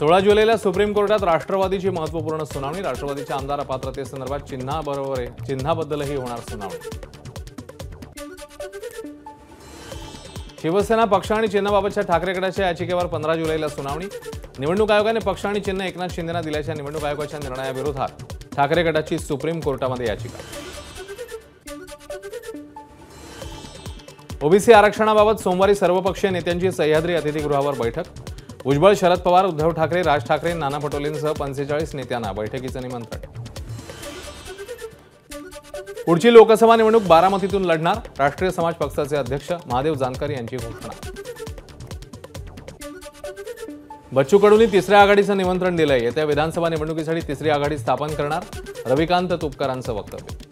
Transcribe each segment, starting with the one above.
16 जुलैला सुप्रीम कोर्टात राष्ट्रवादीची महत्त्वपूर्ण सुनावणी। राष्ट्रवादीच्या आमदार अपात्रतेसंदर्भात चिन्हाबद्दलही होणार सुनावणी। शिवसेना पक्ष आणि चिन्हाबाबतच्या ठाकरे गटाच्या याचिकेवर 15 जुलैला सुनावणी। निवडणूक आयोगाने पक्ष आणि चिन्ह एकनाथ शिंदेंना दिल्याच्या निवडणूक आयोगाच्या निर्णयाविरोधात ठाकरे गटाची सुप्रीम कोर्टामध्ये याचिका। ओबीसी आरक्षणाबाबत सोमवारी सर्वपक्षीय नेत्यांची सह्याद्री अतिथीगृहावर बैठक। भुजबळ, शरद पवार, उद्धव ठाकरे, राज ठाकरे, नाना पटोलेंसह 45 नेत्यांना बैठकीचं निमंत्रण। पुढची लोकसभा निवडणूक बारामतीतून लढणार। राष्ट्रीय समाज पक्षाचे अध्यक्ष महादेव जानकर यांची घोषणा। बच्चू कडूंनी तिसऱ्या आघाडीचं निमंत्रण दिलंय। येत्या विधानसभा निवडणुकीसाठी तिसरी आघाडी स्थापन करणार, रविकांत तुपकरांचं वक्तव्य।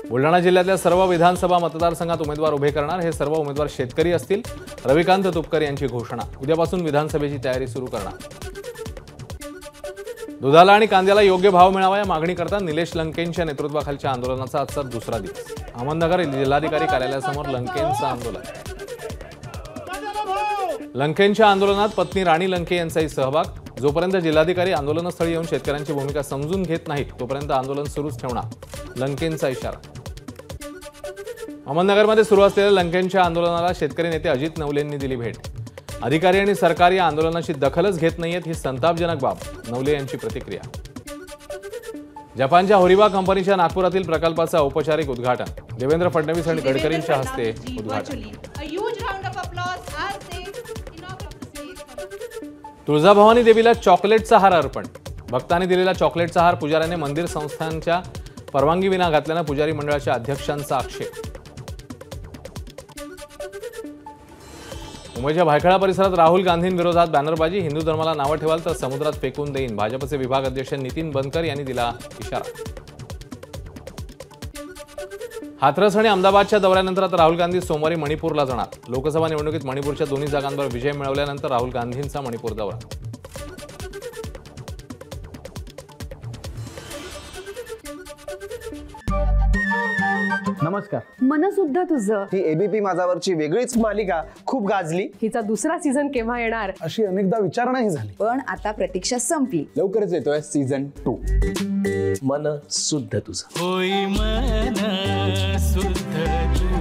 बुलढाणा जिल्ह्यातल्या सर्व विधानसभा मतदारसंघात उमेदवार उभे करणार। हे सर्व उमेदवार शेतकरी असतील, रविकांत तुपकर यांची घोषणा। उद्यापासून विधानसभेची तयारी सुरू करणार। दुधाला आणि कांद्याला योग्य भाव मिळावा या मागणीकरता निलेश लंकेंच्या नेतृत्वाखालच्या आंदोलनाचा आजचा दुसरा दिवस। अहमदनगर जिल्हाधिकारी कार्यालयासमोर लंकेंचं आंदोलन। लंकेंच्या आंदोलनात पत्नी राणी लंके यांचाही सहभाग। जोपर्यंत जिल्हाधिकारी आंदोलनस्थळी येऊन शेतकऱ्यांची भूमिका समजून घेत नाहीत तोपर्यंत आंदोलन सुरूच ठेवणार, लंकेंचा इशारा। अहमदनगरमध्ये सुरू असलेल्या लंकेंच्या आंदोलनाला शेतकरी नेते अजित नवलेंनी दिली भेट। अधिकारी आणि सरकार या आंदोलनाची दखलच घेत नाहीयेत, ही संतापजनक बाब, नवले यांची प्रतिक्रिया। जपानच्या होरिबा कंपनीच्या नागपुरातील प्रकल्पाचं औपचारिक उद्घाटन। देवेंद्र फडणवीस आणि गडकरींच्या हस्ते उद्घाटन। तुळजाभवानी देवीला चॉकलेटचा हार अर्पण। भक्तांनी दिलेला चॉकलेटचा हार पुजाऱ्याने मंदिर संस्थांच्या परवानगी विना घातल्यानं पुजारी मंडळाच्या अध्यक्षांचा आक्षेप। मुंबईच्या भायखळा परिसरात राहुल गांधींविरोधात बॅनरबाजी। हिंदू धर्माला नावं ठेवाल तर समुद्रात फेकून देईन, भाजपचे विभाग अध्यक्ष नितीन बनकर यांनी दिला इशारा। हाथरस आणि अहमदाबादच्या दौऱ्यानंतर आता राहुल गांधी सोमवारी मणिपूरला जाणार। लोकसभा निवडणुकीत मणिपूरच्या दोन्ही जागांवर विजय मिळवल्यानंतर राहुल गांधींचा मणिपूर दौरा। नमस्कार। मन सुद्धा तुझं। ही एबीपी माझावरची वेगळीच मालिका खूप गाजली। हिचा दुसरा सीझन केव्हा येणार अशी अनेकदा विचारणाही झाली, पण आता प्रतीक्षा संपली। लवकरच येतोय सीझन 2। मन सुद्धा तुझं। होई मन सुद्धा तुझं।